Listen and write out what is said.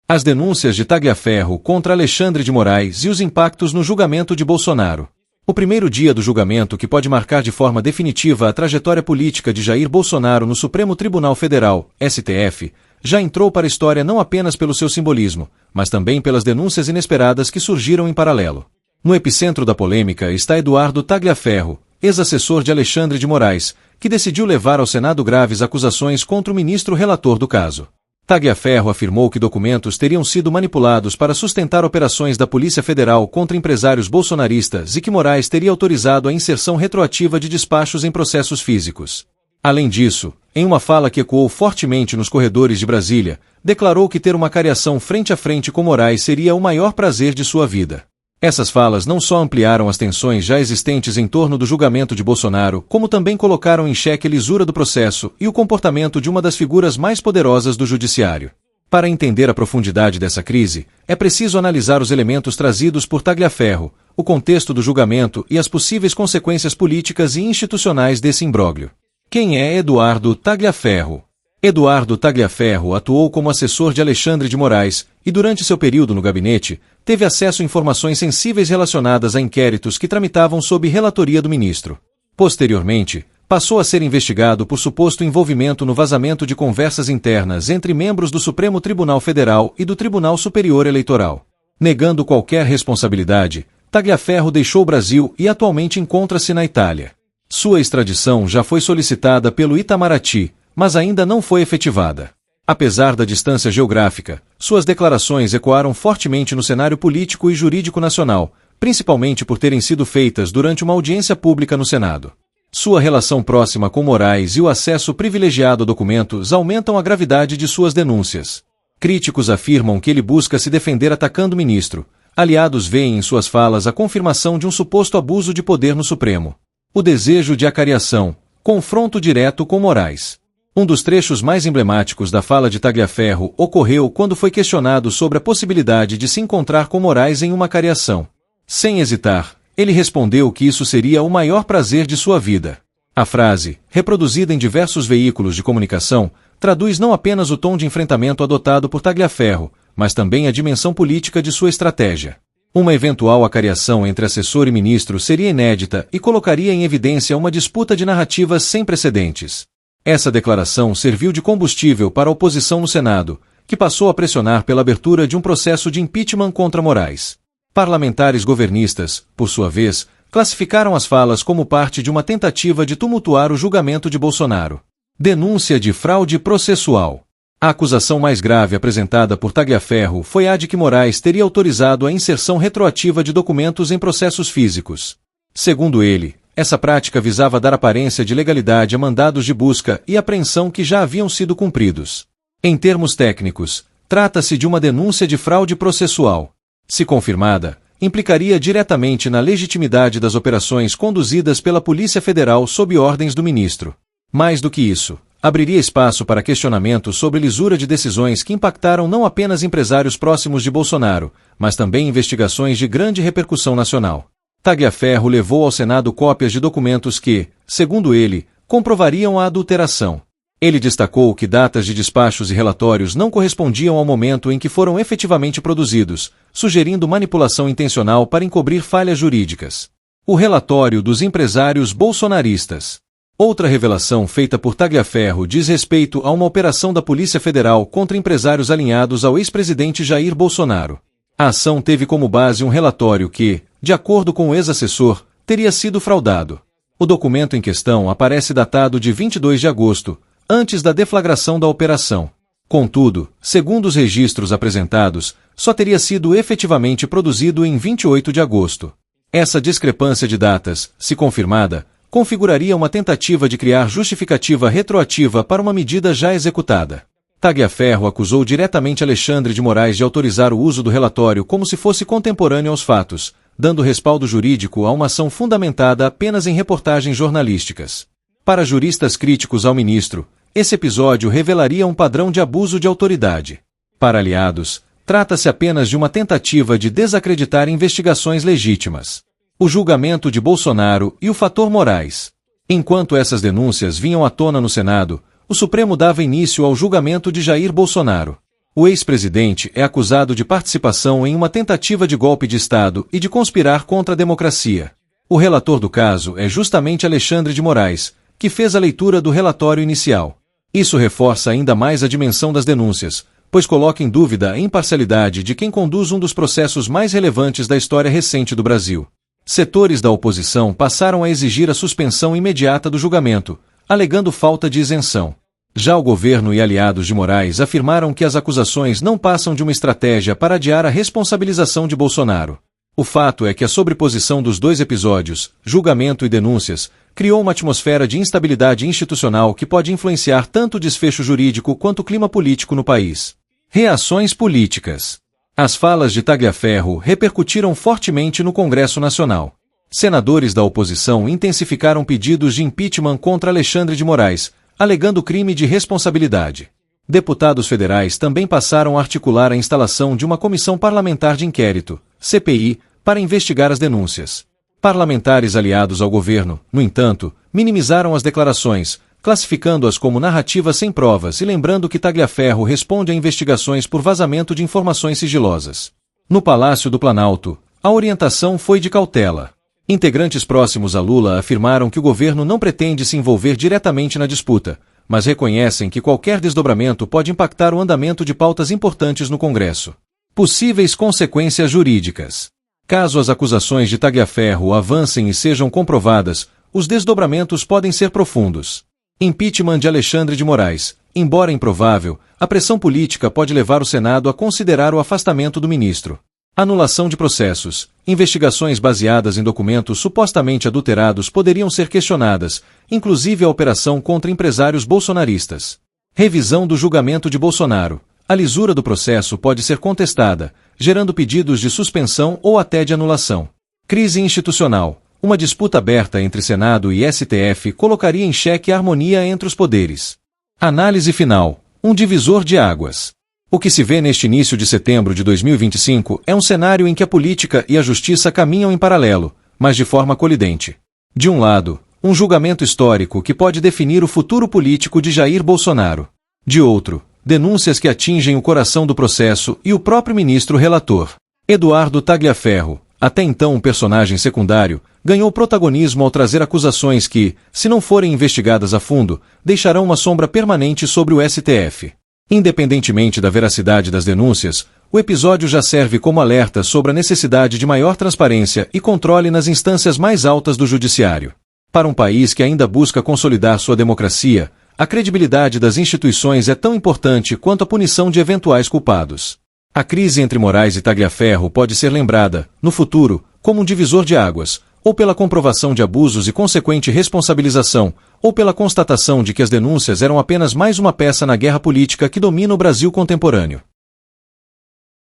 As denúncias de Tagliaferro contra Alexandre de Moraes e os impactos no julgamento de Bolsonaro. O primeiro dia do julgamento, que pode marcar de forma definitiva a trajetória política de Jair Bolsonaro no Supremo Tribunal Federal, STF, já entrou para a história não apenas pelo seu simbolismo, mas também pelas denúncias inesperadas que surgiram em paralelo. No epicentro da polêmica está Eduardo Tagliaferro, ex-assessor de Alexandre de Moraes, que decidiu levar ao Senado graves acusações contra o ministro relator do caso. Tagliaferro afirmou que documentos teriam sido manipulados para sustentar operações da Polícia Federal contra empresários bolsonaristas e que Moraes teria autorizado a inserção retroativa de despachos em processos físicos. Além disso, em uma fala que ecoou fortemente nos corredores de Brasília, declarou que ter uma cariação frente a frente com Moraes seria o maior prazer de sua vida. Essas falas não só ampliaram as tensões já existentes em torno do julgamento de Bolsonaro, como também colocaram em xeque a lisura do processo e o comportamento de uma das figuras mais poderosas do judiciário. Para entender a profundidade dessa crise, é preciso analisar os elementos trazidos por Tagliaferro, o contexto do julgamento e as possíveis consequências políticas e institucionais desse imbróglio. Quem é Eduardo Tagliaferro? Eduardo Tagliaferro atuou como assessor de Alexandre de Moraes e, durante seu período no gabinete, teve acesso a informações sensíveis relacionadas a inquéritos que tramitavam sob relatoria do ministro. Posteriormente, passou a ser investigado por suposto envolvimento no vazamento de conversas internas entre membros do Supremo Tribunal Federal e do Tribunal Superior Eleitoral. Negando qualquer responsabilidade, Tagliaferro deixou o Brasil e atualmente encontra-se na Itália. Sua extradição já foi solicitada pelo Itamaraty, mas ainda não foi efetivada. Apesar da distância geográfica, suas declarações ecoaram fortemente no cenário político e jurídico nacional, principalmente por terem sido feitas durante uma audiência pública no Senado. Sua relação próxima com Moraes e o acesso privilegiado a documentos aumentam a gravidade de suas denúncias. Críticos afirmam que ele busca se defender atacando o ministro. Aliados veem em suas falas a confirmação de um suposto abuso de poder no Supremo. O desejo de acariação, confronto direto com Moraes. Um dos trechos mais emblemáticos da fala de Tagliaferro ocorreu quando foi questionado sobre a possibilidade de se encontrar com Moraes em uma cariação. Sem hesitar, ele respondeu que isso seria o maior prazer de sua vida. A frase, reproduzida em diversos veículos de comunicação, traduz não apenas o tom de enfrentamento adotado por Tagliaferro, mas também a dimensão política de sua estratégia. Uma eventual acariação entre assessor e ministro seria inédita e colocaria em evidência uma disputa de narrativas sem precedentes. Essa declaração serviu de combustível para a oposição no Senado, que passou a pressionar pela abertura de um processo de impeachment contra Moraes. Parlamentares governistas, por sua vez, classificaram as falas como parte de uma tentativa de tumultuar o julgamento de Bolsonaro. Denúncia de fraude processual. A acusação mais grave apresentada por Tagliaferro foi a de que Moraes teria autorizado a inserção retroativa de documentos em processos físicos. Segundo ele, essa prática visava dar aparência de legalidade a mandados de busca e apreensão que já haviam sido cumpridos. Em termos técnicos, trata-se de uma denúncia de fraude processual. Se confirmada, implicaria diretamente na legitimidade das operações conduzidas pela Polícia Federal sob ordens do ministro. Mais do que isso, abriria espaço para questionamentos sobre lisura de decisões que impactaram não apenas empresários próximos de Bolsonaro, mas também investigações de grande repercussão nacional. Tagliaferro levou ao Senado cópias de documentos que, segundo ele, comprovariam a adulteração. Ele destacou que datas de despachos e relatórios não correspondiam ao momento em que foram efetivamente produzidos, sugerindo manipulação intencional para encobrir falhas jurídicas. O relatório dos empresários bolsonaristas. Outra revelação feita por Tagliaferro diz respeito a uma operação da Polícia Federal contra empresários alinhados ao ex-presidente Jair Bolsonaro. A ação teve como base um relatório que, de acordo com o ex-assessor, teria sido fraudado. O documento em questão aparece datado de 22 de agosto, antes da deflagração da operação. Contudo, segundo os registros apresentados, só teria sido efetivamente produzido em 28 de agosto. Essa discrepância de datas, se confirmada, configuraria uma tentativa de criar justificativa retroativa para uma medida já executada. Tagliaferro acusou diretamente Alexandre de Moraes de autorizar o uso do relatório como se fosse contemporâneo aos fatos, dando respaldo jurídico a uma ação fundamentada apenas em reportagens jornalísticas. Para juristas críticos ao ministro, esse episódio revelaria um padrão de abuso de autoridade. Para aliados, trata-se apenas de uma tentativa de desacreditar investigações legítimas. O julgamento de Bolsonaro e o fator Moraes. Enquanto essas denúncias vinham à tona no Senado, o Supremo dava início ao julgamento de Jair Bolsonaro. O ex-presidente é acusado de participação em uma tentativa de golpe de Estado e de conspirar contra a democracia. O relator do caso é justamente Alexandre de Moraes, que fez a leitura do relatório inicial. Isso reforça ainda mais a dimensão das denúncias, pois coloca em dúvida a imparcialidade de quem conduz um dos processos mais relevantes da história recente do Brasil. Setores da oposição passaram a exigir a suspensão imediata do julgamento, alegando falta de isenção. Já o governo e aliados de Moraes afirmaram que as acusações não passam de uma estratégia para adiar a responsabilização de Bolsonaro. O fato é que a sobreposição dos dois episódios, julgamento e denúncias, criou uma atmosfera de instabilidade institucional que pode influenciar tanto o desfecho jurídico quanto o clima político no país. Reações políticas. As falas de Tagliaferro repercutiram fortemente no Congresso Nacional. Senadores da oposição intensificaram pedidos de impeachment contra Alexandre de Moraes, alegando crime de responsabilidade. Deputados federais também passaram a articular a instalação de uma comissão parlamentar de inquérito, CPI, para investigar as denúncias. Parlamentares aliados ao governo, no entanto, minimizaram as declarações, classificando-as como narrativas sem provas e lembrando que Tagliaferro responde a investigações por vazamento de informações sigilosas. No Palácio do Planalto, a orientação foi de cautela. Integrantes próximos a Lula afirmaram que o governo não pretende se envolver diretamente na disputa, mas reconhecem que qualquer desdobramento pode impactar o andamento de pautas importantes no Congresso. Possíveis consequências jurídicas. Caso as acusações de Tagliaferro avancem e sejam comprovadas, os desdobramentos podem ser profundos. Impeachment de Alexandre de Moraes. Embora improvável, a pressão política pode levar o Senado a considerar o afastamento do ministro. Anulação de processos. Investigações baseadas em documentos supostamente adulterados poderiam ser questionadas, inclusive a operação contra empresários bolsonaristas. Revisão do julgamento de Bolsonaro. A lisura do processo pode ser contestada, gerando pedidos de suspensão ou até de anulação. Crise institucional. Uma disputa aberta entre Senado e STF colocaria em xeque a harmonia entre os poderes. Análise final. Um divisor de águas. O que se vê neste início de setembro de 2025 é um cenário em que a política e a justiça caminham em paralelo, mas de forma colidente. De um lado, um julgamento histórico que pode definir o futuro político de Jair Bolsonaro. De outro, denúncias que atingem o coração do processo e o próprio ministro relator. Eduardo Tagliaferro, até então um personagem secundário, ganhou protagonismo ao trazer acusações que, se não forem investigadas a fundo, deixarão uma sombra permanente sobre o STF. Independentemente da veracidade das denúncias, o episódio já serve como alerta sobre a necessidade de maior transparência e controle nas instâncias mais altas do judiciário. Para um país que ainda busca consolidar sua democracia, a credibilidade das instituições é tão importante quanto a punição de eventuais culpados. A crise entre Moraes e Tagliaferro pode ser lembrada, no futuro, como um divisor de águas, ou pela comprovação de abusos e consequente responsabilização, ou pela constatação de que as denúncias eram apenas mais uma peça na guerra política que domina o Brasil contemporâneo.